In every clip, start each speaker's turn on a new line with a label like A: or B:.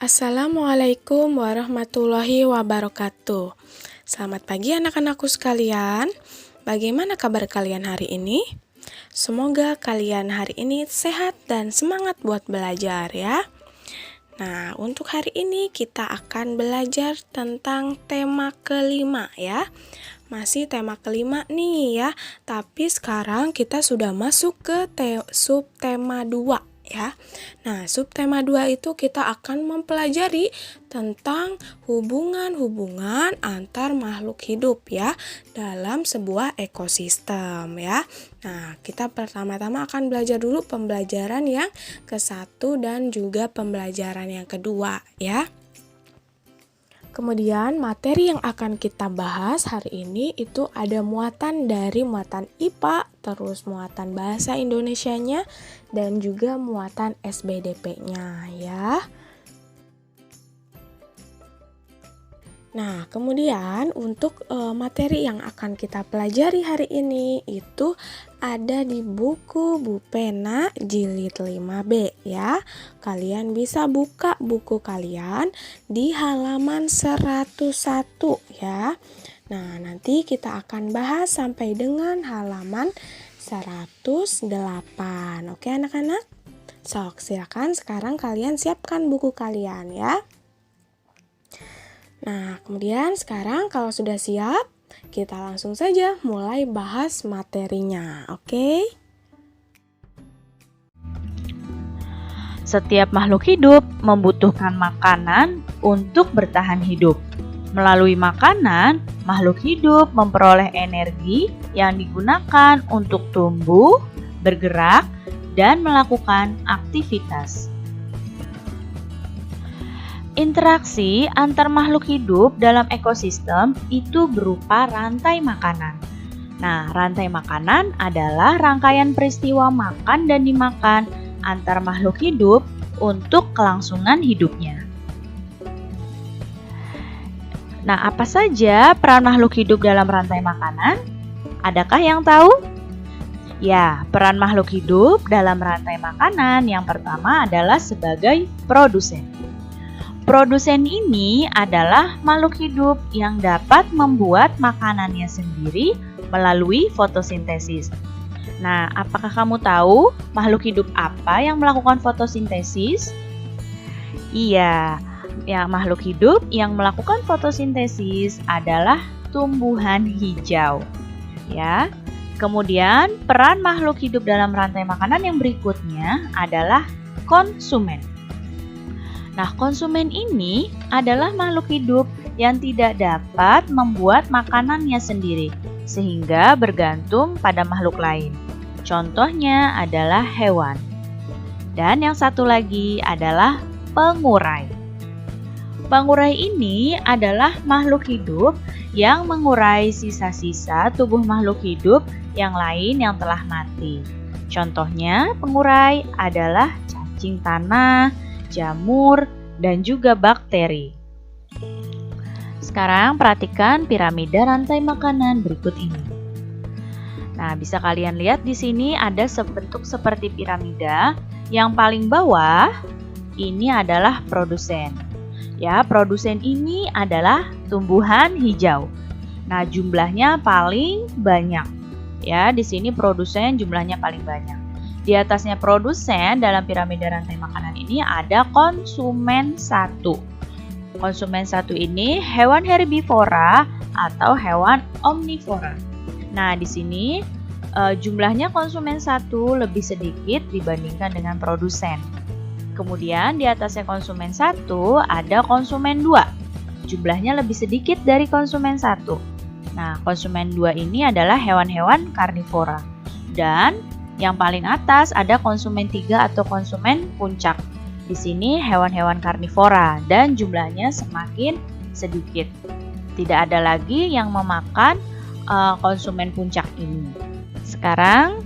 A: Assalamualaikum warahmatullahi wabarakatuh. Selamat pagi anak-anakku sekalian. Bagaimana kabar kalian hari ini? Semoga kalian hari ini sehat dan semangat buat belajar ya. Nah, untuk hari ini kita akan belajar tentang tema kelima ya. Masih tema kelima nih ya, tapi sekarang kita sudah masuk ke subtema 2 ya. Nah, subtema 2 itu kita akan mempelajari tentang hubungan-hubungan antar makhluk hidup ya dalam sebuah ekosistem ya. Nah, kita pertama-tama akan belajar dulu pembelajaran yang ke-1 dan juga pembelajaran yang kedua ya. Kemudian materi yang akan kita bahas hari ini itu ada muatan dari muatan IPA, terus muatan bahasa Indonesianya, dan juga muatan SBDP-nya ya. Nah, kemudian untuk materi yang akan kita pelajari hari ini itu ada di buku Bu Pena jilid 5B ya. Kalian bisa buka buku kalian di halaman 101 ya. Nah, nanti kita akan bahas sampai dengan halaman 108. Oke anak-anak? Sok, silakan sekarang kalian siapkan buku kalian ya. Nah, kemudian sekarang kalau sudah siap, kita langsung saja mulai bahas materinya, oke?
B: Setiap makhluk hidup membutuhkan makanan untuk bertahan hidup. Melalui makanan, makhluk hidup memperoleh energi yang digunakan untuk tumbuh, bergerak, dan melakukan aktivitas. Interaksi antar makhluk hidup dalam ekosistem itu berupa rantai makanan. Nah, rantai makanan adalah rangkaian peristiwa makan dan dimakan antar makhluk hidup untuk kelangsungan hidupnya. Nah, apa saja peran makhluk hidup dalam rantai makanan? Adakah yang tahu? Ya, peran makhluk hidup dalam rantai makanan yang pertama adalah sebagai produsen. Produsen ini adalah makhluk hidup yang dapat membuat makanannya sendiri melalui fotosintesis. Nah, apakah kamu tahu makhluk hidup apa yang melakukan fotosintesis? Iya, ya, makhluk hidup yang melakukan fotosintesis adalah tumbuhan hijau. Ya. Kemudian, peran makhluk hidup dalam rantai makanan yang berikutnya adalah konsumen. Nah, konsumen ini adalah makhluk hidup yang tidak dapat membuat makanannya sendiri, sehingga bergantung pada makhluk lain. Contohnya adalah hewan. Dan yang satu lagi adalah pengurai. Pengurai ini adalah makhluk hidup yang mengurai sisa-sisa tubuh makhluk hidup yang lain yang telah mati. Contohnya, pengurai adalah cacing tanah, jamur, dan juga bakteri. Sekarang perhatikan piramida rantai makanan berikut ini. Nah, bisa kalian lihat di sini ada bentuk seperti piramida. Yang paling bawah ini adalah produsen. Ya, produsen ini adalah tumbuhan hijau. Nah, jumlahnya paling banyak. Ya, di sini produsen jumlahnya paling banyak. Di atasnya produsen dalam piramida rantai makanan ini ada konsumen 1. Konsumen 1 ini hewan herbivora atau hewan omnivora. Nah, di sini jumlahnya konsumen 1 lebih sedikit dibandingkan dengan produsen. Kemudian di atasnya konsumen 1 ada konsumen 2. Jumlahnya lebih sedikit dari konsumen 1. Nah, konsumen 2 ini adalah hewan-hewan karnivora. Dan yang paling atas ada konsumen 3 atau konsumen puncak. Di sini hewan-hewan karnivora dan jumlahnya semakin sedikit. Tidak ada lagi yang memakan konsumen puncak ini. Sekarang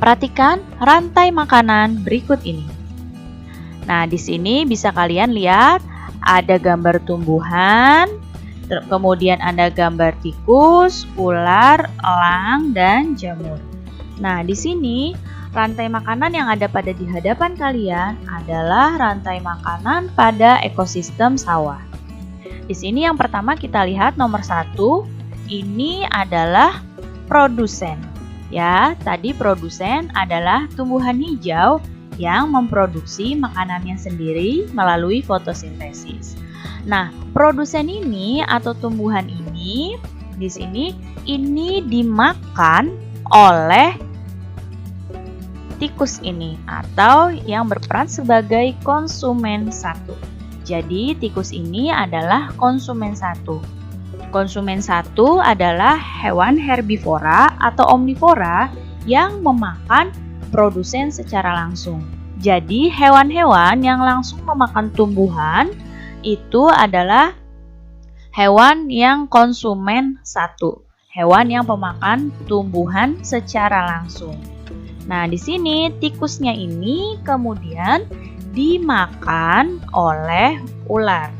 B: perhatikan rantai makanan berikut ini. Nah, di sini bisa kalian lihat ada gambar tumbuhan, kemudian ada gambar tikus, ular, elang, dan jamur. Nah, di sini rantai makanan yang ada pada di hadapan kalian adalah rantai makanan pada ekosistem sawah. Di sini yang pertama kita lihat nomor 1, ini adalah produsen. Ya, tadi produsen adalah tumbuhan hijau yang memproduksi makanannya sendiri melalui fotosintesis. Nah, produsen ini atau tumbuhan ini di sini ini dimakan oleh tikus ini atau yang berperan sebagai konsumen 1. Jadi, tikus ini adalah konsumen 1. Konsumen 1 adalah hewan herbivora atau omnivora yang memakan produsen secara langsung. Jadi, hewan-hewan yang langsung memakan tumbuhan itu adalah hewan yang konsumen 1, hewan yang pemakan tumbuhan secara langsung. Nah, di sini tikusnya ini kemudian dimakan oleh ular.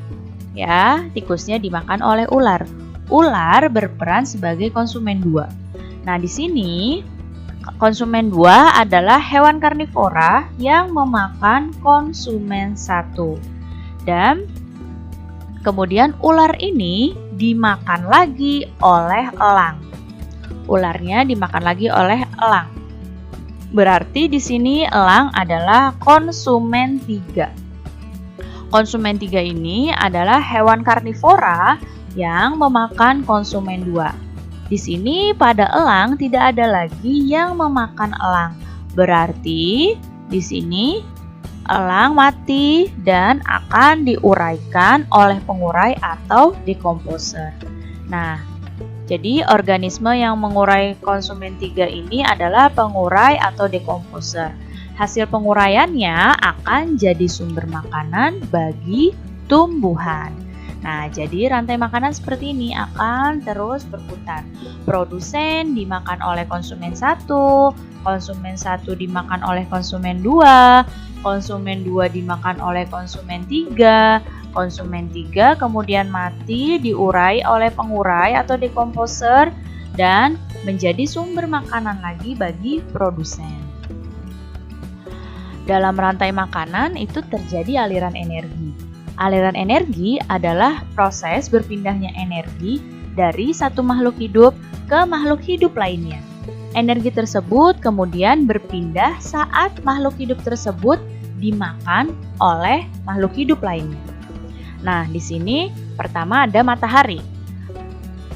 B: Ya, tikusnya dimakan oleh ular. Ular berperan sebagai konsumen 2. Nah, di sini konsumen 2 adalah hewan karnivora yang memakan konsumen 1. Dan kemudian ular ini dimakan lagi oleh elang. Ularnya dimakan lagi oleh elang. Berarti di sini elang adalah konsumen 3. Konsumen 3 ini adalah hewan karnivora yang memakan konsumen 2. Di sini pada elang tidak ada lagi yang memakan elang. Berarti di sini elang mati dan akan diuraikan oleh pengurai atau dekomposer. Nah, jadi organisme yang mengurai konsumen 3 ini adalah pengurai atau dekomposer. Hasil penguraiannya akan jadi sumber makanan bagi tumbuhan. Nah, jadi rantai makanan seperti ini akan terus berputar. Produsen dimakan oleh konsumen 1, konsumen 1 dimakan oleh konsumen 2, konsumen 2 dimakan oleh konsumen 3, konsumen 3 kemudian mati diurai oleh pengurai atau dekomposer dan menjadi sumber makanan lagi bagi produsen. Dalam rantai makanan itu terjadi aliran energi. Aliran energi adalah proses berpindahnya energi dari satu makhluk hidup ke makhluk hidup lainnya. Energi tersebut kemudian berpindah saat makhluk hidup tersebut dimakan oleh makhluk hidup lainnya. Nah, di sini pertama ada matahari.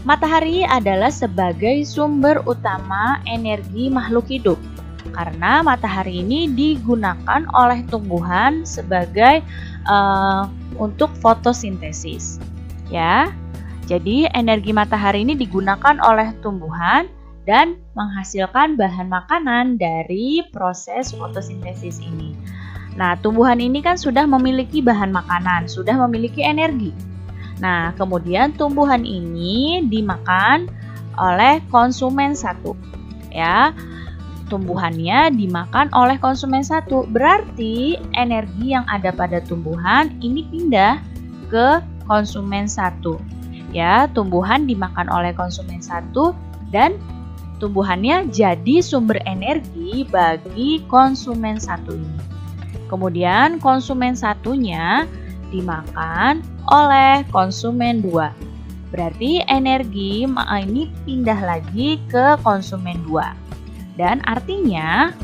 B: Matahari adalah sebagai sumber utama energi makhluk hidup. Karena matahari ini digunakan oleh tumbuhan sebagai untuk fotosintesis. Ya. Jadi energi matahari ini digunakan oleh tumbuhan dan menghasilkan bahan makanan dari proses fotosintesis ini. Nah, tumbuhan ini kan sudah memiliki bahan makanan, sudah memiliki energi. Nah, kemudian tumbuhan ini dimakan oleh konsumen 1. Ya. Tumbuhannya dimakan oleh konsumen 1. Berarti energi yang ada pada tumbuhan ini pindah ke konsumen 1. Ya, tumbuhan dimakan oleh konsumen 1 dan tumbuhannya jadi sumber energi bagi konsumen 1 ini. Kemudian konsumen 1-nya dimakan oleh konsumen 2. Berarti energi ini pindah lagi ke konsumen 2. Dan artinya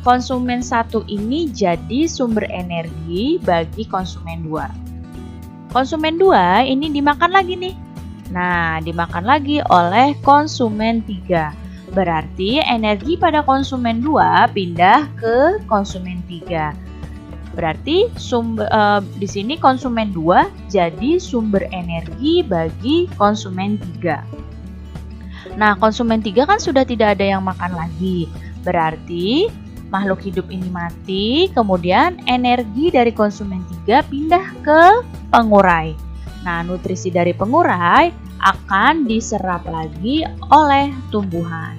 B: konsumen 1 ini jadi sumber energi bagi konsumen 2. Konsumen 2 ini dimakan lagi nih. Nah, dimakan lagi oleh konsumen 3. Berarti energi pada konsumen 2 pindah ke konsumen 3. Berarti di sini konsumen 2 jadi sumber energi bagi konsumen 3. Nah, konsumen 3 kan sudah tidak ada yang makan lagi. Berarti makhluk hidup ini mati, kemudian energi dari konsumen 3 pindah ke pengurai. Nah, nutrisi dari pengurai akan diserap lagi oleh tumbuhan.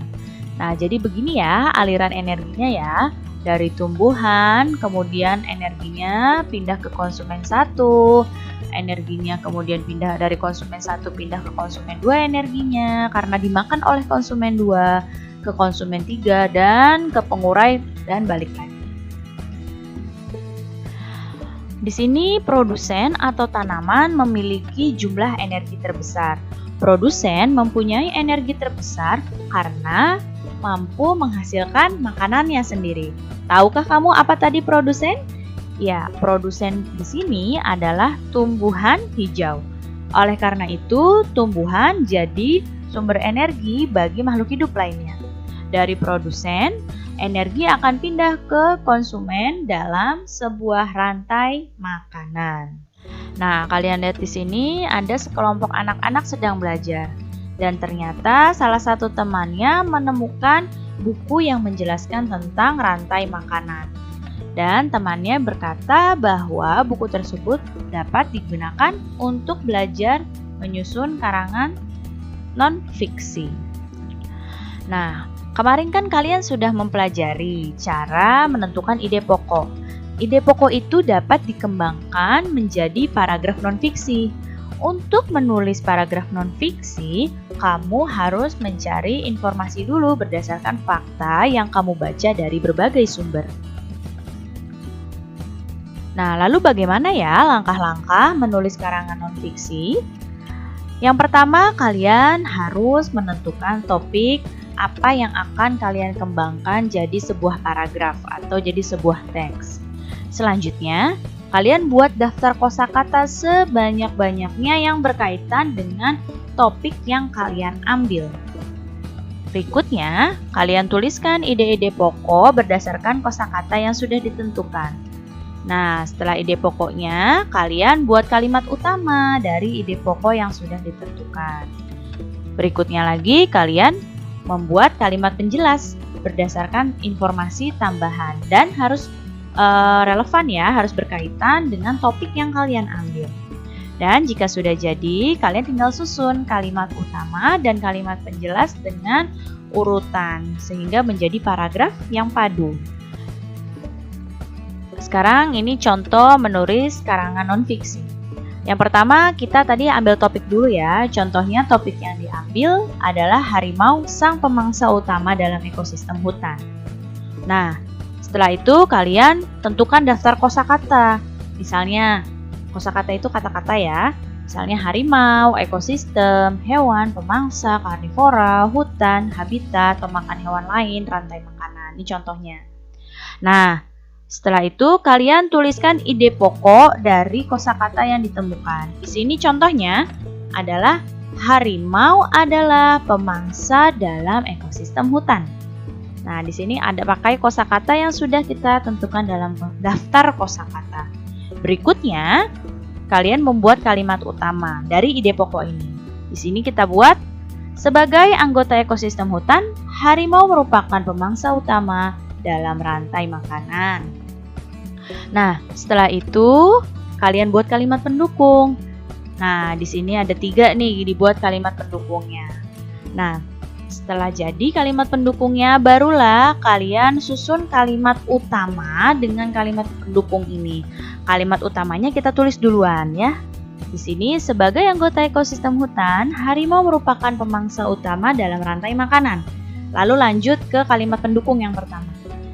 B: Nah, jadi begini ya aliran energinya ya. Dari tumbuhan, kemudian energinya pindah ke konsumen 1, energinya kemudian pindah dari konsumen 1 pindah ke konsumen 2 energinya karena dimakan oleh konsumen 2. ke konsumen 3, dan ke pengurai dan balik lagi. Di sini produsen atau tanaman memiliki jumlah energi terbesar. Produsen mempunyai energi terbesar karena mampu menghasilkan makanannya sendiri. Tahukah kamu apa tadi produsen? Ya, produsen di sini adalah tumbuhan hijau. Oleh karena itu, tumbuhan jadi sumber energi bagi makhluk hidup lainnya. Dari produsen, energi akan pindah ke konsumen dalam sebuah rantai makanan. Nah, kalian lihat di sini ada sekelompok anak-anak sedang belajar. Dan ternyata salah satu temannya menemukan buku yang menjelaskan tentang rantai makanan. Dan temannya berkata bahwa buku tersebut dapat digunakan untuk belajar menyusun karangan non-fiksi. Nah, kemarin kan kalian sudah mempelajari cara menentukan ide pokok. Ide pokok itu dapat dikembangkan menjadi paragraf non-fiksi. Untuk menulis paragraf non-fiksi, kamu harus mencari informasi dulu berdasarkan fakta yang kamu baca dari berbagai sumber. Nah, lalu bagaimana ya langkah-langkah menulis karangan non-fiksi? Yang pertama, kalian harus menentukan topik apa yang akan kalian kembangkan jadi sebuah paragraf atau jadi sebuah teks. Selanjutnya, kalian buat daftar kosakata sebanyak-banyaknya yang berkaitan dengan topik yang kalian ambil. Berikutnya, kalian tuliskan ide-ide pokok berdasarkan kosakata yang sudah ditentukan. Nah, setelah ide pokoknya, kalian buat kalimat utama dari ide pokok yang sudah ditentukan. Berikutnya lagi, kalian membuat kalimat penjelas berdasarkan informasi tambahan dan harus relevan ya, harus berkaitan dengan topik yang kalian ambil. Dan jika sudah jadi, kalian tinggal susun kalimat utama dan kalimat penjelas dengan urutan sehingga menjadi paragraf yang padu. Sekarang ini contoh menulis karangan non-fiksi. Yang pertama, kita tadi ambil topik dulu ya. Contohnya topik yang diambil adalah harimau sang pemangsa utama dalam ekosistem hutan. Nah, setelah itu kalian tentukan daftar kosakata. Misalnya, kosakata itu kata-kata ya. Misalnya harimau, ekosistem, hewan, pemangsa, karnivora, hutan, habitat, pemakan hewan lain, rantai makanan. Ini contohnya. Nah, setelah itu kalian tuliskan ide pokok dari kosakata yang ditemukan. Di sini contohnya adalah harimau adalah pemangsa dalam ekosistem hutan. Nah, di sini ada pakai kosakata yang sudah kita tentukan dalam daftar kosakata. Berikutnya, kalian membuat kalimat utama dari ide pokok ini. Di sini kita buat, sebagai anggota ekosistem hutan, harimau merupakan pemangsa utama dalam rantai makanan. Nah, setelah itu kalian buat kalimat pendukung. Nah, di sini ada 3 nih dibuat kalimat pendukungnya. Nah, setelah jadi kalimat pendukungnya, barulah kalian susun kalimat utama dengan kalimat pendukung ini. Kalimat utamanya kita tulis duluan ya. Di sini sebagai anggota ekosistem hutan, harimau merupakan pemangsa utama dalam rantai makanan. Lalu lanjut ke kalimat pendukung yang pertama.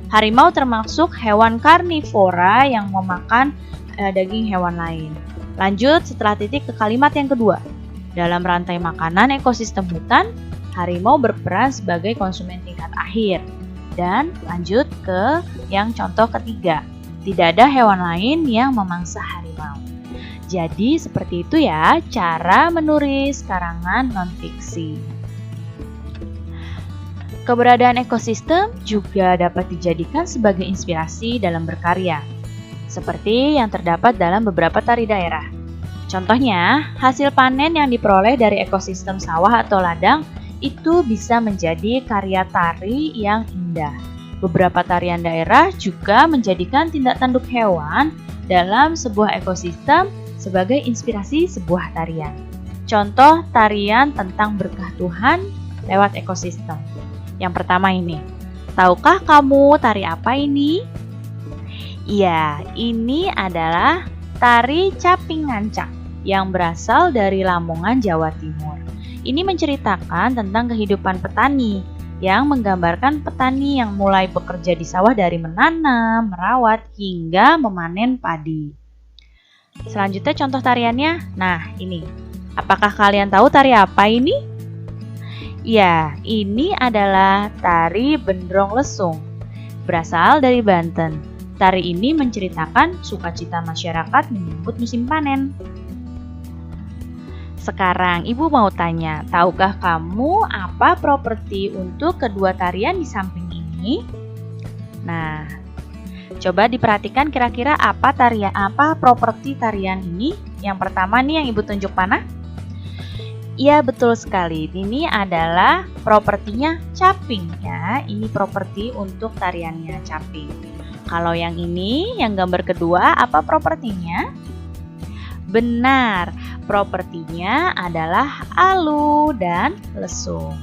B: Harimau termasuk hewan karnivora yang memakan daging hewan lain. Lanjut setelah titik ke kalimat yang kedua. Dalam rantai makanan ekosistem hutan, harimau berperan sebagai konsumen tingkat akhir. Dan lanjut ke yang contoh ketiga. Tidak ada hewan lain yang memangsa harimau. Jadi seperti itu ya cara menulis karangan non-fiksi. Keberadaan ekosistem juga dapat dijadikan sebagai inspirasi dalam berkarya, seperti yang terdapat dalam beberapa tari daerah. Contohnya, hasil panen yang diperoleh dari ekosistem sawah atau ladang itu bisa menjadi karya tari yang indah. Beberapa tarian daerah juga menjadikan tindak tanduk hewan dalam sebuah ekosistem sebagai inspirasi sebuah tarian. Contoh tarian tentang berkah Tuhan lewat ekosistem. Yang pertama ini, tahukah kamu tari apa ini? Iya, ini adalah tari caping ngancak yang berasal dari Lamongan, Jawa Timur. Ini menceritakan tentang kehidupan petani. yang menggambarkan petani yang mulai bekerja di sawah dari menanam, merawat, hingga memanen padi. Selanjutnya contoh tariannya. Nah, ini. Apakah kalian tahu tari apa ini? Ya, ini adalah tari Bendrong Lesung. Berasal dari Banten. Tari ini menceritakan sukacita masyarakat menyambut musim panen. Sekarang Ibu mau tanya, tahukah kamu apa properti untuk kedua tarian di samping ini? Nah, coba diperhatikan kira-kira apa properti tarian ini. Yang pertama nih yang Ibu tunjuk mana? Iya, betul sekali. Ini adalah propertinya caping ya. Ini properti untuk tariannya caping. Kalau yang ini, yang gambar kedua, apa propertinya? Benar, propertinya adalah alu dan lesung.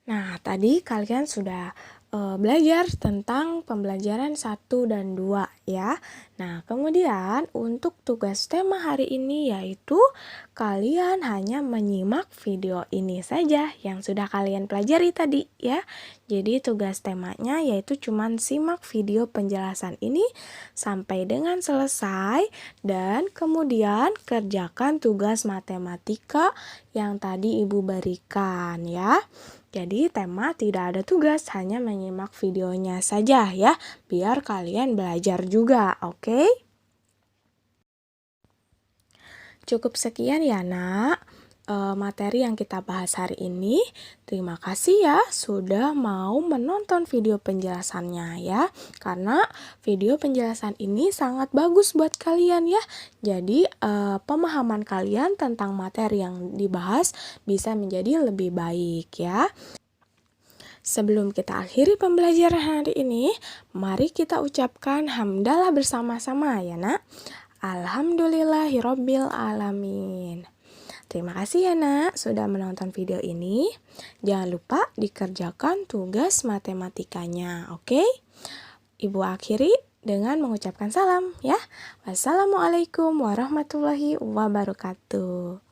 A: Nah, tadi kalian sudah belajar tentang pembelajaran 1 dan 2 ya. Nah, kemudian untuk tugas tema hari ini yaitu kalian hanya menyimak video ini saja yang sudah kalian pelajari tadi ya. Jadi tugas temanya yaitu cuman simak video penjelasan ini sampai dengan selesai dan kemudian kerjakan tugas matematika yang tadi Ibu berikan ya. Jadi tema tidak ada tugas, hanya menyimak videonya saja ya, biar kalian belajar juga, oke? Cukup sekian ya nak, materi yang kita bahas hari ini. Terima kasih ya sudah mau menonton video penjelasannya ya, karena video penjelasan ini sangat bagus buat kalian ya. Jadi pemahaman kalian tentang materi yang dibahas bisa menjadi lebih baik ya. Sebelum kita akhiri pembelajaran hari ini, mari kita ucapkan hamdalah bersama-sama ya nak. Alhamdulillahirabbil alamin. Terima kasih ya nak sudah menonton video ini. Jangan lupa dikerjakan tugas matematikanya, oke? Ibu akhiri dengan mengucapkan salam ya. Wassalamualaikum warahmatullahi wabarakatuh.